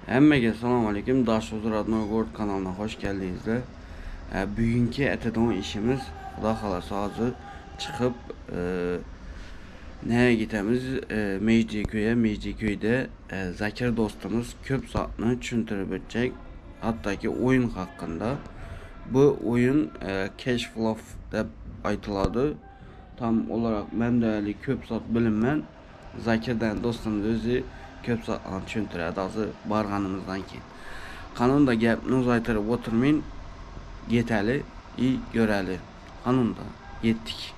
Hammaga assalomu alaykum. Dashtozor Adnogord kanalına hoş geldinizler. Bugünkü etedon işimiz Xudo xolasa hozir chiqib nereye gitamiz? Mejdiköy'de Zakir dostumuz ko'p soatni tushuntirib o'tacak. Hattoki o'yin haqida. Bu o'yin cash flow deb aytiladi. Tam olarak men de ko'p soat bilinmen Zakirdan dostumuz o'zi ko'p soatni tushuntiradi hozir borganimizdan keyin. Qanunda gapni uzaytirib o'tirmang, yetali göreli. Qanunda yetdik.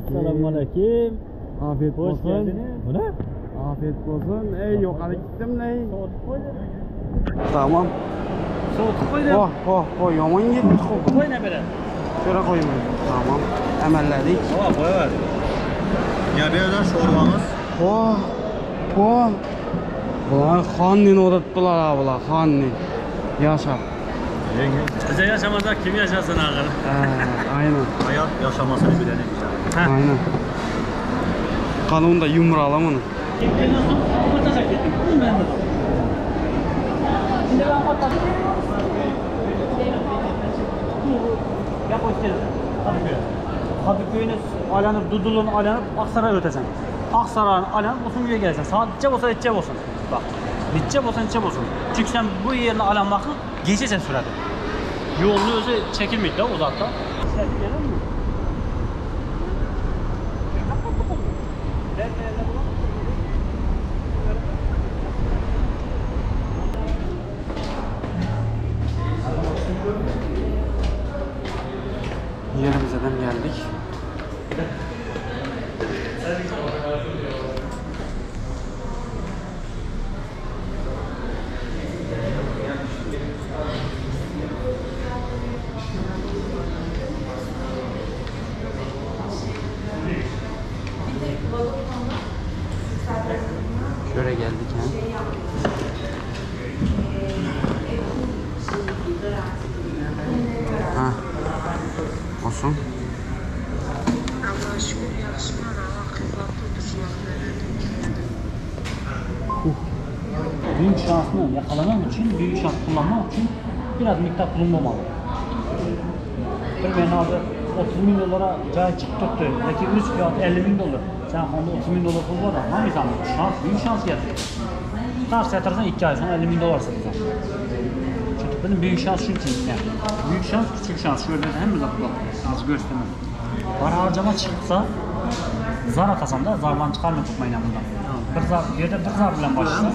Selamünaleyküm. Afiyet Hoş olsun. geldiniz. Bu ne? Afiyet olsun. Yukarı gittim ne? Soğutuk koydum. Tamam. Soğutuk koydum. Oh, yaman gitmiş koku. Koy ne böyle? Şöyle koyayım. Tamam. Emelledik. Tamam koy ver. Gebeyden şorbamız. Bunlar Xannin uğrattılar abiler. Xannin. Yaşa. Bize yaşamazsak kim yaşasın ağır? Aynen. Hayat yaşamasını bilelim işte. Aynen. Kanunda yumralım onu. Kadıköy'ünü alanıp, Dudul'unu alanıp Aksaray'a öteceksin. Aksaray'ın alanıp Uzungöl'e geleceksin. Saat gidecek olsa gidecek olsun. Bak. Gidecek olsa gidecek olsun. Çünkü sen bu yerine alan bakın geçeceksin sürede. Yolunu özü çekilmeydi de uzakta. Sen gelir mi? Yerimizden geldik. Şöyle geldik ha. Olsun. Allah'a şükür yarışmalar ama kıymetli Büyük şansını yakalamak için, büyük şans kullanmak için biraz miktar bulunmamalı. Bir abi 30 bin dolara cay çıktı. Peki 3 kağıt 50 bin dolar. Sen onda 30 bin dolar pul var da hangi zaman? Şans, büyük şans geldi. Karşı yatarsan 2 ay sonra 50 bin dolar satacaksın. Çünkü benim büyük şans şu için yani. Büyük şans, küçük şans. Şöyle hem de bak, az göstermem. Para harcama çıksa zar atasan da zardan çıkarmıyor tutmayın yanından. Bir yerde bir zar bilen başlasın.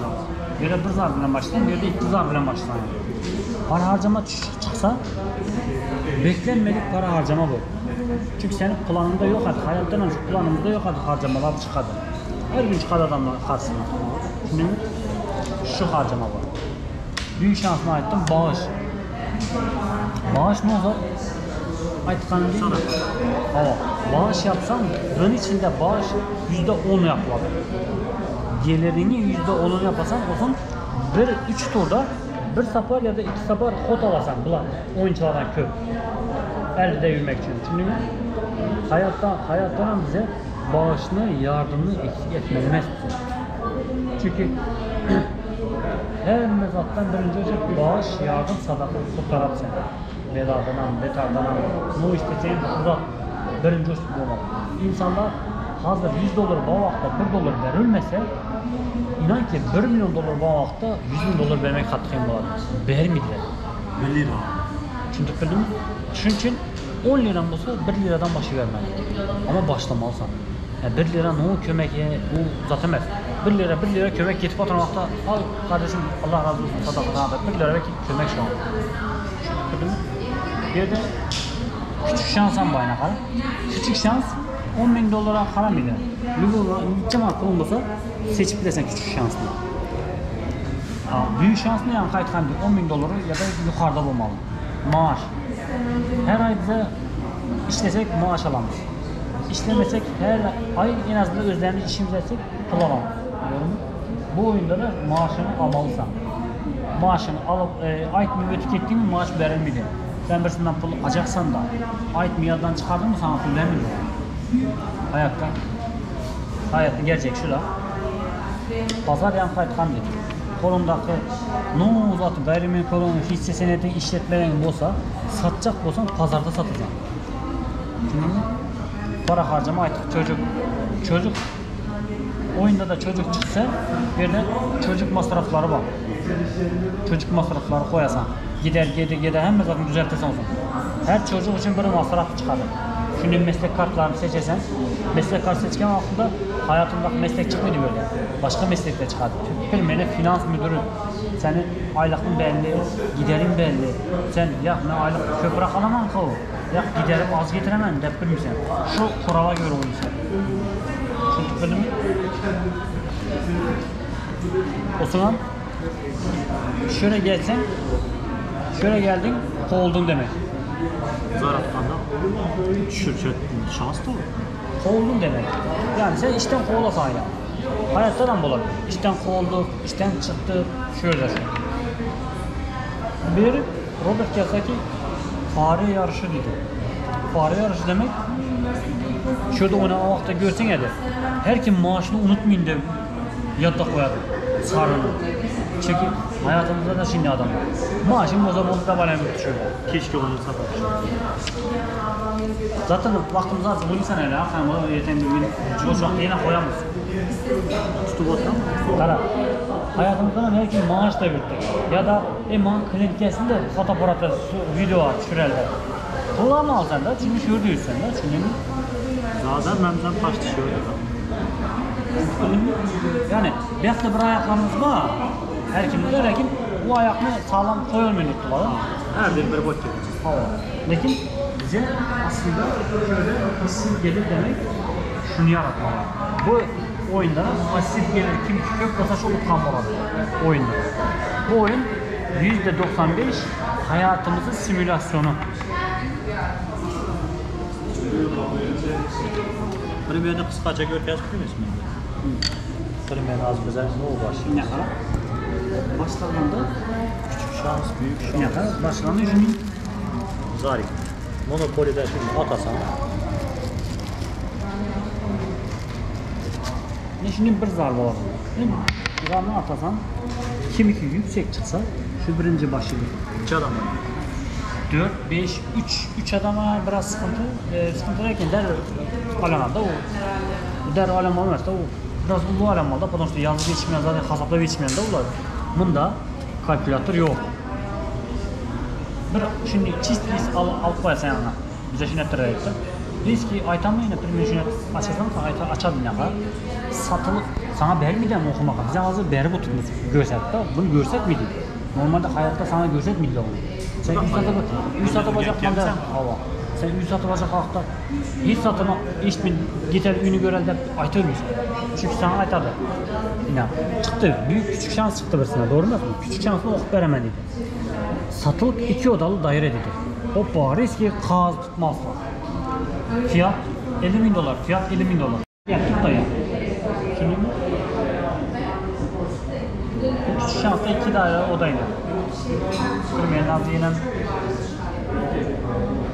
Bir yerde bir zar bilen başlasın, bir yerde iki zar bilen başlasın. Para harcama çıksa beklenmedik para harcama bu. Çünkü senin planında yok artık, hayattan önce planımızda yok artık harcamalar çıkardı. Her gün çıkardı adamlar karşısına. Şimdi şu harcama var. Büyük şansına aittim bağış. Bağış ne olur? Aytkanım değil mi? Bağış yapsan, gün içinde bağış %10 yapılır. Gelirini %10'unu yaparsan, olsun 3 turda bir sapar ya da 2 sapar hot alasan, bulan oyunculardan köp. Elde yürümek için. Çünkü hayattan bize bağışını, yardımını eksik etmemez. Çünkü her mezattan birinci olacak bağış, yardım, sadaka kurtarap seni. Beladan, betardan, ne isteyeceğin uzak birinci olsun olmalı. İnsanlar hazır 100 dolar bu vakta 1 dolar verilmese, inan ki 1 milyon dolar bu vakta 100 bin dolar vermek hakkım var. Vermediler. 1 lira. Çünkü bildim, şunun için 10 liran olsa 1 liradan başı vermeli. Ama başlamalısın. Yani 1 lira ne kömeğe bu zatemez. 1 lira kömek getip oturmakta al kardeşim Allah razı olsun sadaka 1 lira belki kömek şu an. Bir de küçük şansam bayına kalır. Küçük şans 10 bin dolara karar mıydı? Gideceğim hakkı olmasa seçip bilirsen küçük şansını. Büyük şans ne yani kayıt 10 bin doları ya da yukarıda olmalı. Maaş. Her ay bize İşlesek maaş alamaz. İşlemesek her ay en azından özlerimiz işimiz etsek pul alamaz. Bu oyunda da maaşını almalısan. Maaşını alıp ait müveti ettiğin mi maaş verilmedi. Sen birisinden pul alacaksan da ait miyadan çıkardın mı sana pul vermiyor. Hayatın gerçek şurada. Pazar yan kayıtkan dedi. Kolundaki ne uzatı gayrimenkulün hisse senedi işletmelerin olsa satacak olsan pazarda satacaksın. Çünkü para harcama ait çocuk oyunda da çocuk çıksa bir de çocuk masrafları var. Çocuk masrafları koyasan gider hem zaten düzeltirsen olsun. Her çocuk için bir masraf çıkarır. Şimdi meslek kartlarını seçersen, meslek kartı seçken aklında hayatındaki meslek çıkmıyordu böyle. Başka meslekte çıkardı. Bilmem finans müdürü, senin aylıkın belli, giderin belli. Sen ya ne aylık köprak alamam kavu, ya giderim az getiremem de bilmişsin. Şu kurala göre olmuşsun. Çünkü bilmi. O zaman şöyle gelsen, şöyle geldin, kovuldun demek. Zaratkanda düşürçet şans da olur. Kovuldun demek. Yani sen işten kovulasan ya. Hayatta da mı olabilir? İşten kovulduk, işten çıktık, şöyle. Bir Robert Kiyosaki fare yarışı dedi. Fare yarışı demek şurada oynanan vakti görsen ya de her kim maaşını unutmayın de yadda koyadı. Sarını. Çünkü hayatımızda da şimdi adam var. Maaşım o zaman da bana düşüyor. Keşke onu satmak. Zaten vaktimiz az. Bu insan öyle. Sen bunu yeten bir gün çoğuşak yine koyamazsın. Tutup oturam. Kara. Hayatımızda her kim maaş da bitti. Ya da eman klinikesinde fotoğrafı, video at şurada. Kullanma alsan da çünkü şur değilsen de çünkü Zaten memden taş düşüyor. yani belki bir ayaklarımız var. Her kim de lakin bu ayakını sağlam koyulmuyor tuttular. Her bir bot gibi. Hava. Lakin bize aslında şöyle pasif gelir demek şunu yaratmalı. Bu oyunda pasif gelir kim kök kasa çok utkan oladı oyunda. Bu oyun %95 hayatımızın simülasyonu. Premier'de kıskaca görkez bilmiyor musun? Premier az güzel ne oldu aşağı? Ne kadar? Başlarında Küçük şans, büyük şans. ne kadar? Başlarında yüzünün Zarik. Monopoly'de şimdi atasan. ne şimdi bir zarba var. Değil mi? Zarını atasan kim iki yüksek çıksa şu birinci başlıyor. 3 adam var. 4, 5, 3 adama biraz sıkıntı derken der alemanda o der alem olmazsa o biraz ulu alemanda потому что yazı geçmeyen zaten hesapla geçmeyen de olur. Bunda kalkülatör yok. Bir şimdi çift risk alıp koyarsan yanına. Bize şimdi ettirecektir. Riski aytamayın bir şunu açarsan açadın ya. Satılık sana vermeyeceğim okumaka. Bize hazır beri bu tutmuş görsetті. Bunu görset miydi? Normalde hayatta sana görset miydi onu? Sen 100 satılacak manda hava. Sen 100 satılacak hakta hiç satına içmin gider ünü görel de aytır mısın? Çünkü sana aytadı. Yine çıktı. Büyük küçük şans çıktı birisine. Doğru mu? Küçük şansını okup veremedi. Satılık 2 odalı daire dedi. Hoppa riski kağıt tutmaz. Fiyat $50.000. Fiyat $50.000. Yani tut da ya. Şimdi küçük şansta 2 daire odayla. Kırmayan az yine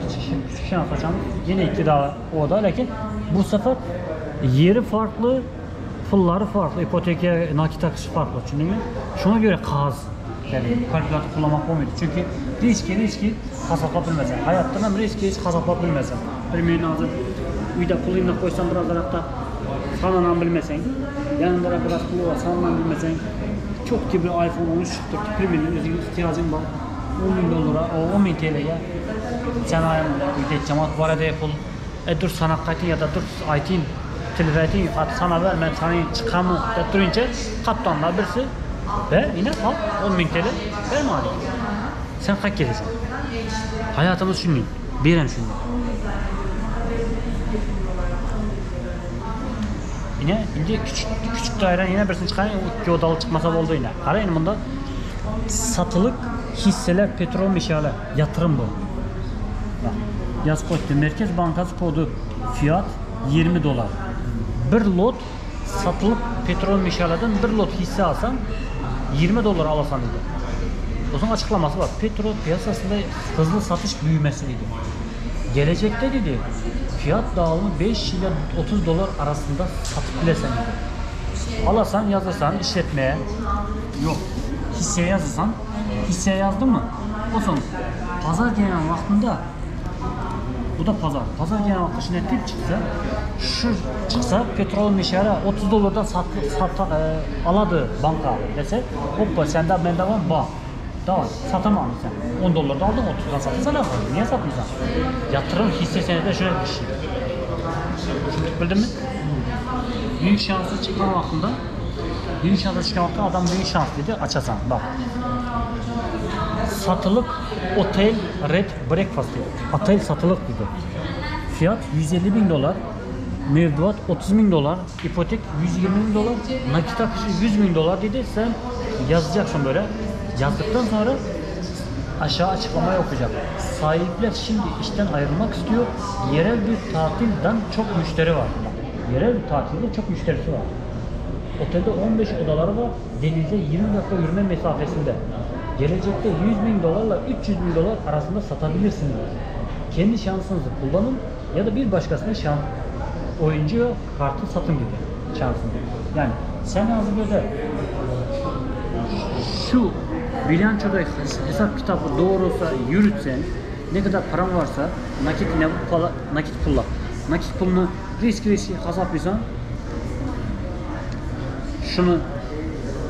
küçük şans açalım. Yine 2 daire oda. Lakin bu sefer yeri farklı, pulları farklı, ipoteke nakit akışı farklı. Çünkü şuna göre kağıt yani kalkülatör kullanmak olmuyor. Çünkü riski hesapla bilmezsen. Hayatta hem riski hiç hesapla bilmezsen. Bilmeyin hazır. Uyda pulunu koysan biraz da sananan bilmesen. Yanında biraz pulu var sananan bilmesen. Çok gibi iPhone 13 çıktı. Bilmeyin özgür ihtiyacın var. $10.000 10.000 TL'ye sen ayağımda uyda cemaat var da pul. Dur sana kaçın ya da dur aytin televizyon sana ver ben sana çıkamı da durunca kaptanlar birisi ve yine al 10.000 TL verme abi. Sen kaç gelirsin? Hayatımız şimdi, birem şimdi. Yine küçük daire yine birisini çıkarıyor, 2 odalı çıkmasa oldu yine. Karayın bunda satılık hisseler, petrol meşale, yatırım bu. Bak. Yazıp koydu. Merkez Bankası kodu fiyat 20 dolar. Bir lot satılıp petrol meşaleden bir lot hisse alsan 20 dolar alasan dedi. O zaman açıklaması var. Petrol piyasasında hızlı satış büyümesi dedi. Gelecekte dedi fiyat dağılımı 5 ile 30 dolar arasında satıp bilesen dedi. Alasan yazırsan işletmeye yok. Hisseye yazırsan hisseye yazdın mı? O son pazar gelen vaktinde bu da pazar. Pazar gelen vaktinde şimdi tip çıksa şu çıksa petrol meşale 30 dolardan aladı banka dese hoppa senden bende var bak. Tamam satamam sen. 10 dolarda aldın 30'dan satırsan ne yaparsın? Niye satmıyorsun? Yatırım hisse senedi şöyle bir şey. Şimdi bildin mi? Büyük şansı çıkan vaktinde büyük şansı çıkan vaktinde adam büyük şans dedi açasan bak. Satılık otel red breakfast dedi. Otel satılık dedi. Fiyat 150 bin dolar. Mevduat 30 bin dolar. İpotek 120 bin dolar. Nakit akışı 100 bin dolar dedi. Sen yazacaksın böyle. Yazdıktan sonra aşağı açıklamayı okuyacak. Sahipler şimdi işten ayrılmak istiyor. Yerel bir tatilden çok müşteri var. Yerel bir tatilde çok müşterisi var. Otelde 15 odaları var. Denize 20 dakika yürüme mesafesinde. Gelecekte 100 bin dolarla 300 bin dolar arasında satabilirsiniz. Kendi şansınızı kullanın ya da bir başkasının oyuncuya kartı satın gibi şansını. Yani sen hazırda şu bilançoda hesap kitabı doğrusa yürütsen, ne kadar paran varsa nakit pulla. Nakit pulunu riski hesaplıyorsan şunu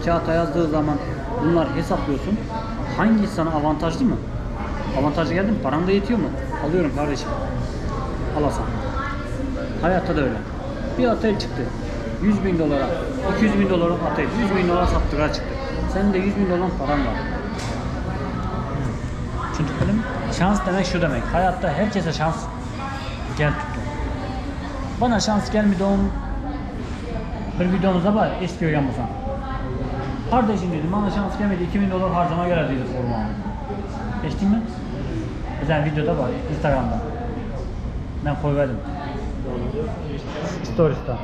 kağıta yazdığı zaman bunlar hesaplıyorsun. Hangisi sana avantajlı mı? Avantajlı geldi mi? Paran da yetiyor mu? Alıyorum kardeşim. Alasın. Hayatta da öyle. Bir otel çıktı. 100 bin dolara, 200 bin dolara otel, 100 bin dolara sattığa çıktı. Senin de 100 bin dolar paran var. Çünkü benim şans demek şu demek. Hayatta herkese şans gel tuttu. Bana şans gelmedi bir videomuzda var eski uyanmasan. Kardeşim dedim bana şans gelmedi 2000 dolar harcama geldiydi formama. Geçtin mi? Güzel videoda var Instagram'da. Ben koyverdim. Stories'ta.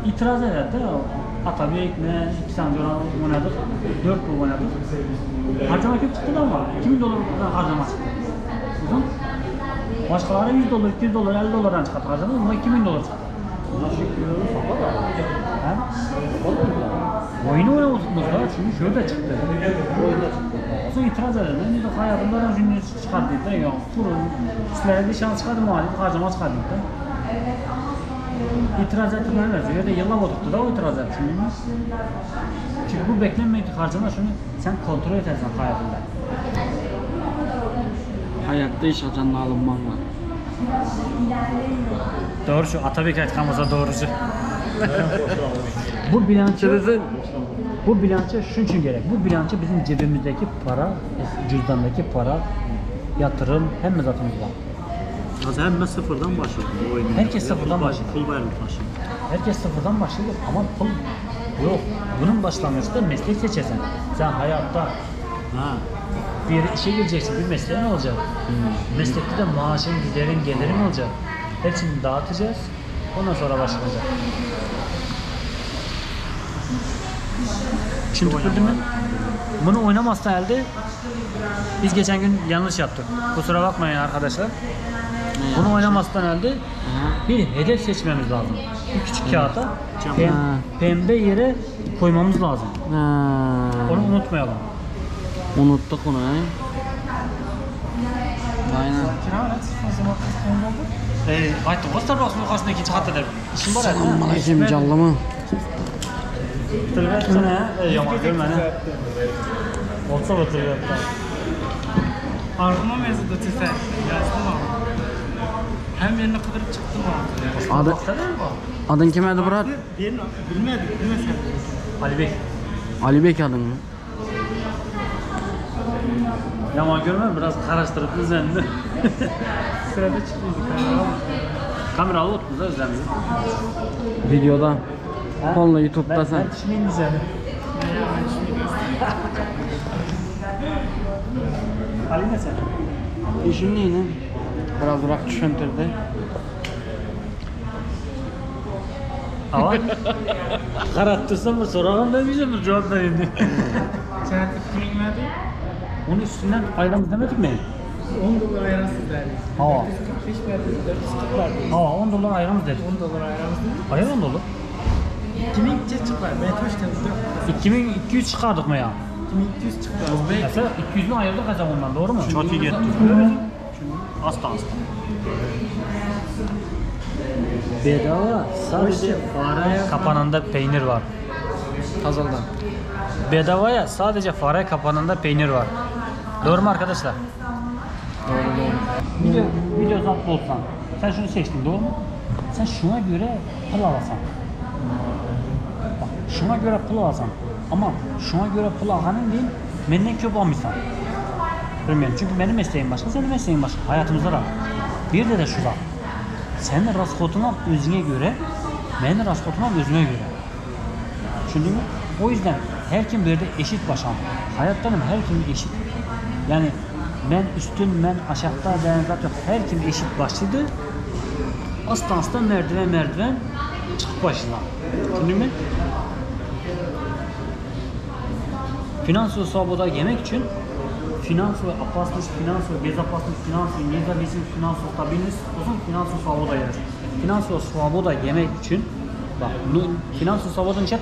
İtiraz ederdi. Atabeyik mi? 2 sene oynadık. 4 yıl oynadık. Harcama köp çıktı ama 2000 dolar harcama çıktı. Uzun. Başkaları 100 dolar, 200 dolar, 50 dolardan çıkarttı harcama ama 2000 dolar çıktı. Oyunu oynamışsınız da çünkü şöyle çıktı. Sonra itiraz ederdi. Ben de hayatımda da şimdi çıkarttıydı da yok. Kurun. Sizlere bir şans çıkardı muhalif harcama çıkarttıydı da. İtiraz ettirmezler. Ya da yıllar oturttu da o itiraz etsin. Çünkü bu beklenmedik harcama şunu sen kontrol edersen hayatında. Hayatta iş acanla alınmak var. Doğru şu Atabek aytkanımızda doğrucu. Bu bilanço şunun için gerek. Bu bilanço bizim cebimizdeki para, cüzdandaki para, yatırım, hem mezatımız var. Hem sıfırdan başladı bu oyunu. Herkes sıfırdan başladı. Pul bayrak başladı. Herkes sıfırdan başladı ama pul yok. Bunun başlangıçta meslek seçersen. Sen hayatta bir işe gireceksin, bir mesleğin olacak. Meslekte de maaşın, giderin, gelirin olacak. Hepsini dağıtacağız. Ondan sonra başlayacak. Şimdi bildin mi? Bunu oynamazsa elde biz geçen gün yanlış yaptık. Kusura bakmayın arkadaşlar. Bunu oynamazdan elde bir hedef seçmemiz lazım. Bir küçük kağıta pembe yere koymamız lazım. Onu unutmayalım. Unuttuk onu. Aynen. Aytdım. Ostar baksın yukarısında ikinci katta der. İşim var ya. Selamünaleyküm callımı. Tırvet ne? Yaman görme ne? Olsa bu tırvetten. Argıma mevzuda tüfe yazdım ama. Hem yerine kadar çıktım abi. Adın kimdi Murat? Bilmedik, bilmesen. Ali Bey. Ali Bek adın mı? Yaman görme biraz karıştırıp düzenli. Sırada çıktıydı Kameralı oturdu da düzenli. Videoda. Konuda YouTube'da sen. Ben düşüneyim düzenli. Alina sen. Düşündüğünü biraz bırak düşündürdü. Ama karattırsam mı sorarım demeyeceğim mi cevap verin. Sen 2000 verdi. Onun üstünden ayramız demedik mi? 10 dolar ayırasız verdi. Ha. 445 verdi. 440 verdi. Ha 10 dolar ayramız dedik. 10 dolar ayırasız dedi. Ayran 10 dolar. 2200 çıkar. Ben hoş temizliyorum. 2200 çıkardık mı ya? 2200 çıkar. Mesela 200'ünü ayırdık hesabından doğru mu? Çok iyi gitti. Hasta. Bedava sadece fare kapanında peynir var. Tazaldan. Bedavaya sadece fare kapanında peynir var. Doğru mu arkadaşlar? Video uzatma olsan. Sen şunu seçtin doğru mu? Sen şuna göre pul alasan. Bak şuna göre pul alasan. Ama şuna göre pul alhanın değil, benden köp almışsan. Bilmiyorum çünkü benim mesleğim başka, senin mesleğin başka. Hayatımızda da. Bir de şu da. Senin rasxotuna özüne göre, benim rasxotuna özüme göre. Düşündün mü? O yüzden her kim böyle eşit başam. Hayattanım her kim eşit. Yani ben üstün, ben aşağıda, ben zaten her kim eşit başladı. Aslan merdiven çıkıp başına. Düşündün mü? Finansal svoboda yemek için finansal opasnost, finansal bezopasnost, finansal nezavislik, finansal stabilnost, uzun finansal svoboda yeriz. Finansal svoboda yemek için bak, finansal svoboda niçe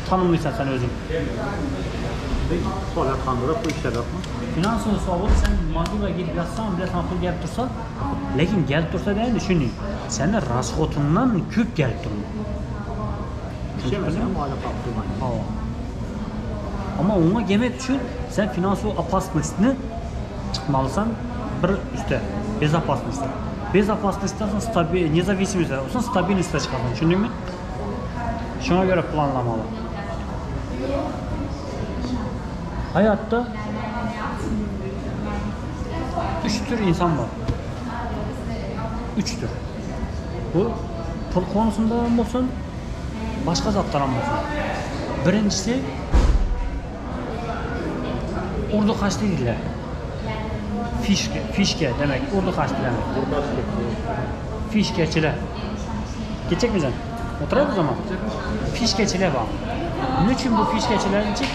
tanımlıysan sen özün? Sonra kandırıp bu işler yapma. Finansal svoboda sen magazine gidip yazsan bile sana pul gelip dursa, lekin gelip dursa değil düşünün. Senin rasxotundan köp gelip durur. Şey mesela muhalefet yaptırmayın. Ama ona yemek için sen finansal opasnostni çıkmalısın bir üstte. Bezopasnost. Bezopasnostdan sonra stabil, nezavisimiz var. Sonra stabilnostga çıkarsın. Düşündün mü? Şuna göre planlamalı. Hayatta 3 tür insan var. 3 tür. Bu pul konusunda olsun, başka zatlar olsun. Birincisi urdu kaç değiller. Fişke demek, urdu kaç demek. Fişkeçiler. Geçecek misin? Oturalım o zaman. Fişkeçiler var. Niçin bu fişkeçilerin için?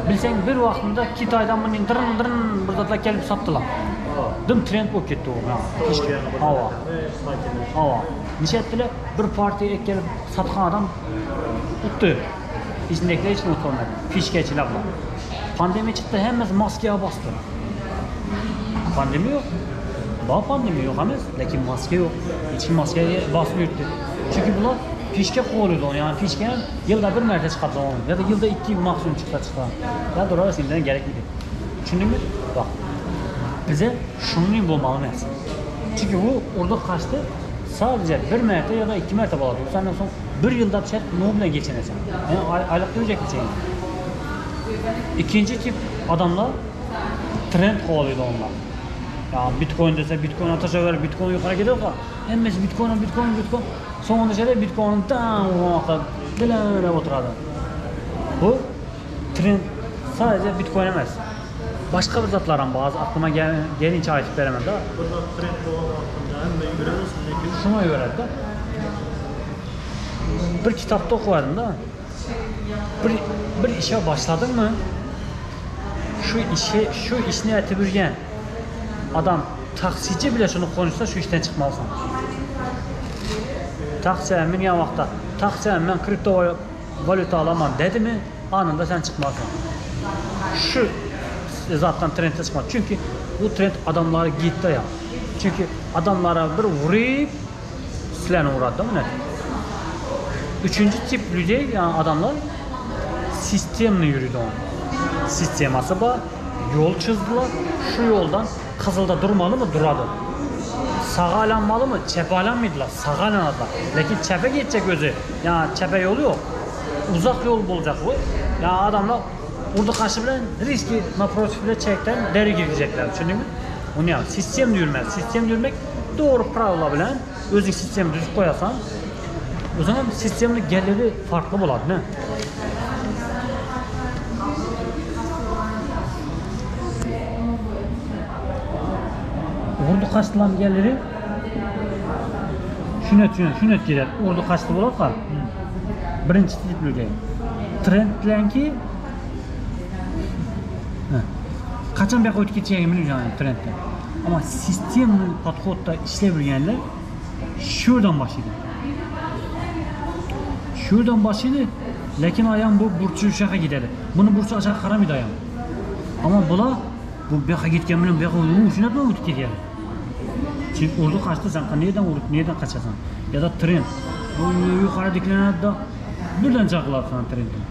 Bilsen bir vaxtında Kitay'dan bunu dırın burada da gelip sattılar. Dım trend bu gitti o. Hava. Hava. Niçe ettiler? Bir partiye gelip satkan adam tuttu. İçindekiler hiç unutulmadı. Fişkeçiler var. Pandemi çıktı hemen maskeye bastı. Pandemi yok. Daha pandemi yok ama lakin maske yok. Hiç maskeye basmıyordu. Çünkü bunlar fişke kovalıyordu onu yani fişke yılda bir mərtə çıkartsa onu ya da yılda 2 maksimum çıksa. Ya doğru aslında gerekmedi. Düşündün mü? Bak. Bize şunun bulmalı mı? Çünkü bu orada kaçtı. Sadece bir mərtə ya da 2 mərtə baladı. Senden son bir yılda bir şey ne bile geçineceksin. Yani aylık duyacak bir şey. İkinci tip adamlar trend kovalıyordu onlar. Ya Bitcoin dese Bitcoin ateşe ver, Bitcoin yukarı gidiyorsa emmesi Bitcoin. Sonunda şeyde Bitcoin'ın tam olmakta bilen oturardı. Bu trend sadece Bitcoin emez. Başka bir zatlardan bazı aklıma gelince ayet veremem de. Burada trend olan hakkında hem de göre olsun lakin Şuna göre de bir kitapta okuyadım da bir işe başladın mı şu işini etibirgen adam taksici bile şunu konuşsa şu işten çıkmalısın. Taksiye minyan vaxtda taksiye ben kripto valuta alamam dedi mi anında sen çıkmalısın. Şu zaten trendde çıkmaz. Çünkü bu trend adamları gitti ya. Çünkü adamlara bir vurup silahına uğradı mı ne? Üçüncü tip людей yani adamlar sistemle yürüdü onu. Sisteması var, yol çizdiler. Şu yoldan Kızıl'da durmalı mı? Duradı. Sağa alanmalı mı? Çepe alanmaydılar. Sağa alanadılar. Lakin çepe geçecek özü. Yani çepe yolu yok. Uzak yol bulacak bu. Yani adamlar burada karşı bilen riski naprotifle çekten deri girecekler. Düşündün mü? Onu yani sistem yürümez. Sistem yürümek doğru pravla bilen özün sistemi düzgün koyarsan o zaman sistemin geliri farklı buladı ne? Ordu qaçtılan geliri şunu etkiler. Ordu qaçtı bo'ladi. Birinchi tipligi. Trend bilanki qachon bu yoqqa o'tib ketishini bilmayman trendda. Ammo sistemli podxodda ishlab yurganlar şuradan başlaydı. Şuradan başlaydı. Lekin ayağım bu burcu şaka giderdi. Bunu burcu aşağı karamaydı ayağım. Ama bula bu beka gitken bilen beka şuna da uçup gidiyor. Çünkü ordu kaçtı sen nereden vurup nereden kaçasan? Ya da tren. O yukarı diklenedi de birden çakılar sana trenden.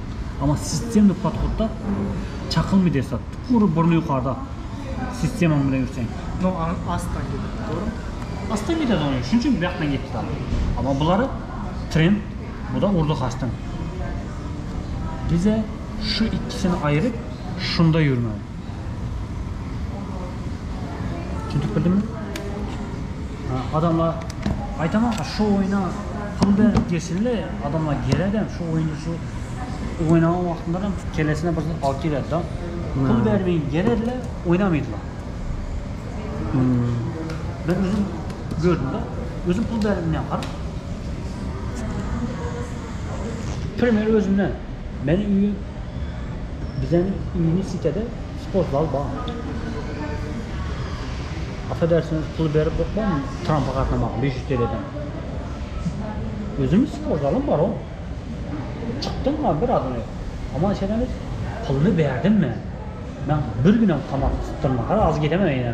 Ama sistemli podxodda çakılmıyor desat. Kuru burnu yukarıda. Sistem amına yürüsen. No, aslan gibi. Doğru mu? Aslında bir de donuyor. Şunun için bir yaktan gittiler. Ama bunları tren, bu da ordu kaçtı. Bize şu ikisini ayırıp şunda yürümeli. Çünkü bildin mi? Adamlar aytamam şu oyuna pul verip girsinler, adamlar gereden şu oyunu şu oynama vaktinde kellesine basıp alt girerdi da pul vermeyi gerediler, oynamaydılar. Ben özüm gördüm de, özüm pul verdim ne yapar? Premier özümden, benim üyüm, bizden üyünün sitede sportlar var. Affedersiniz pul verip bakmam, Trump'a katlamak 500 TL'den. Özümün sportlarım var o. Çıktım mı bir adım yok. Ama şeyden pulunu verdim mi? Ben bir güne kamak tutturma, her az gidemem yine.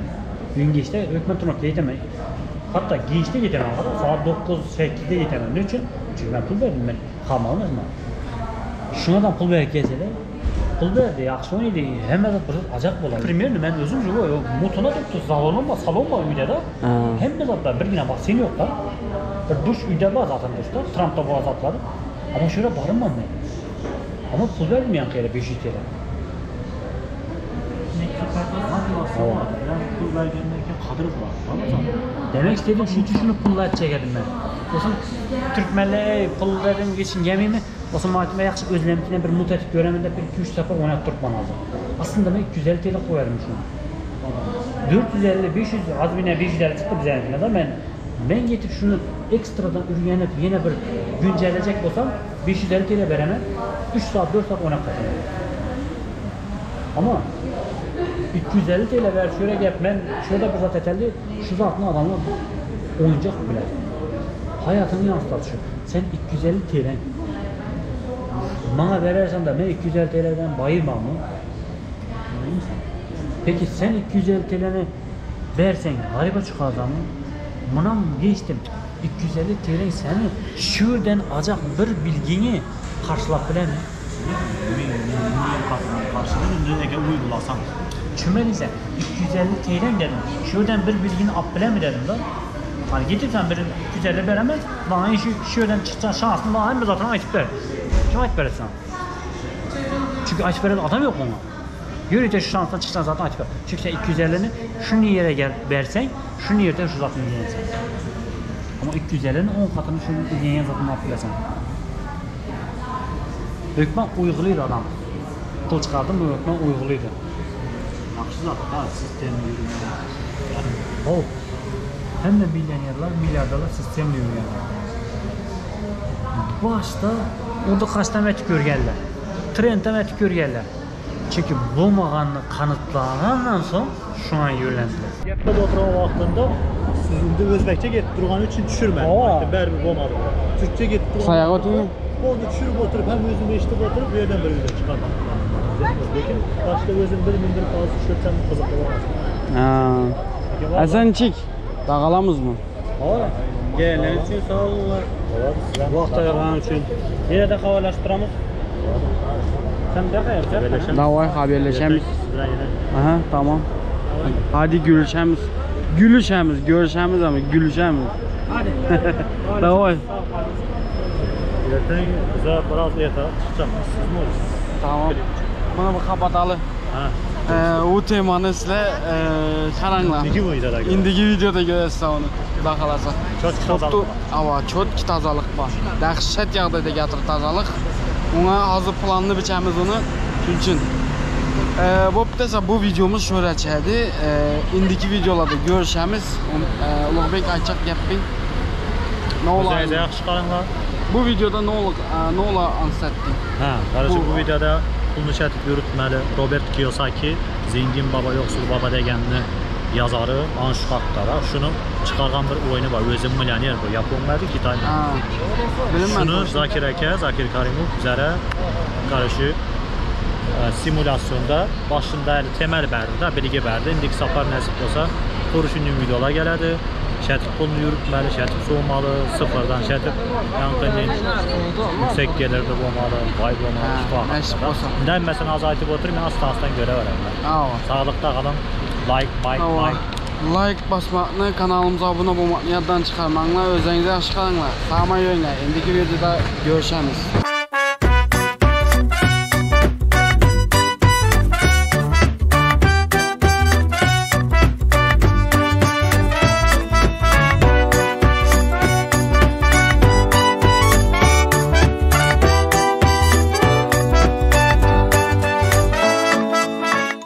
Gün geçti, hükümet turnukta gidemem. Hatta geçti gidemem kadar, saat 9-8'de gidemem. Niçin? Çünkü ben pul verdim ben, kalmamız mı? Şunadan pul verip gelseler, pul verdi, yaxşı oynaydı, hemen de bir acak bular. Premierni ben özüm yok, mutuna tuttu, salon var üyde de. Hem de zaten bir güne bak sen yok da. Bir duş üyde var zaten duşta, Trump'ta bu azatları. Ama şöyle barınmam ben. Ama pul vermeyen kere 500 TL. Pul vergenlerken kadırız var. Demek istedim çünkü şunu pulla çekedim ben. Olsun Türkmenle pul verdim geçin yemeyimi. Olsun matime yaxşı özlemkine bir mutatif göreminde bir 2-3 sefer oynat durman lazım. Aslında ben 250 TL koyarım şunu. 450-500 az bine 500 çıktı bize de ben getirip şunu ekstradan ürünlenip yine bir güncelleyecek olsam 550 TL veremem. 3 saat 4 saat oynat kazanırım. Ama 250 TL ver şöyle gel ben şurada bir zat eteldi şu zatın adamlar oyuncak bile. Hayatını yansıtar şu. Sen 250 TL bana verirsen de ben 250 TL'den bayılmam mı? Peki sen 250 TL'ni versen gariba çıkarsan mı? Buna geçtim. 250 TL seni şuradan acak bir bilgini karşılak bilen mi? Karşılığında ne uygulasam. Çömeliyse 250 TL dedim. Şuradan bir bilgini ap bilen mi dedim da. Hani getirsen bir 250 veremez. Bana şuradan çıkacak şansını bana hem zaten açıp ver. Kim açıp verir sana? Çünkü açıp veren adam yok ona. Yürüyünce şu şansdan çıksan zaten açıp ver. Çünkü sen 250'ni şunu yere gel versen, şunu yerden şu zaten yiyeceksin. Ama 250'nin 10 katını şunu yiyen zaten yapıyorsan. Hükmen uyguluydu adam. Kıl çıkardım bu hükmen uyguluydu. Yaxşı zaten sistemi yürümüyor. O. Hem de milyarderler sistemli yürüyorlar. Başta orada kaçta metik görgerler. Trend'de metik görgerler. Çünkü bulmağanını kanıtlagandan son şu an yürülendiler. Yakında oturan vaxtında sizin de Özbekçe getib durğan üçün düşürmədim. Bərabər olmadı. Türkçe getib durğan. Sayağa oturayım. Onu düşürüp oturup hem özüm eşitip oturup bir yerden böyle çıkardım. Lakin başta özüm bir mindirip ağzı düşürsem kızıklı olmaz. Sen çık. Dağalamız mı? Aa, gelenler için sağ olunlar. Bu hafta yalan için. Yine de havalaştıramız. Sen de yapacaksın. Davay haberleşemiz. Sizden yine. Aha tamam. Hadi görüşemiz. Görüşemiz ama gülüşemiz. Hadi. Davay. Erten bize biraz erten çıkacak. Siz mi olursunuz? Tamam. Bunu bir kapatalım. O temanı sizle karanglar. İndiki videoda görürüz. İndiki videoda görürüz onu. Xudo xolasa. Çok tazalık. Ava, çotki tozalik bor. Dahshat yog'dagi gatir tozalik. Unga hozir planni bichamiz uni. Shuning uchun Bo'p desa bu videomuz şöyləcədi. İndiki videolarda görüşəmiz. Ulug'bek aytacaq gəping. Nə olar? O'zingizga yaxshi qaranglar. Bu videoda nə olar ansatding? Ha, qarşı bu videoda pulni ishlətib yurutmalı Robert Kiyosaki, Zengin baba yo'qsul baba deganni yazarı ana shu haqda. Shuni chiqargan bir o'yini bor. O'zi millioner bu. Yaponiyada, Xitoyda. Ha. Bilmem. Shuni Zakir aka, Zakir Karimov bizlara qarşı simülasyonda başında temel berdi da, birige berdi. İndiki safar nasip olsa ko'rishundan videolar geladi. Şətif pulunu yürütməli, şətif soğumalı, sıfırdan şətif yankının yüksek gelirli olmalı, vay olmalı, şifa haqqında. İndən məsələn az aytib oturum, mən asla-aslan görə verəmlər. Sağlıqda qalın, like. Like basmaqını, kanalımıza abunə olmaqını yaddan çıxarmaqla, özünüzə yaxşı qalınlar. Sağma yönlə, indiki videoda görüşəmiz.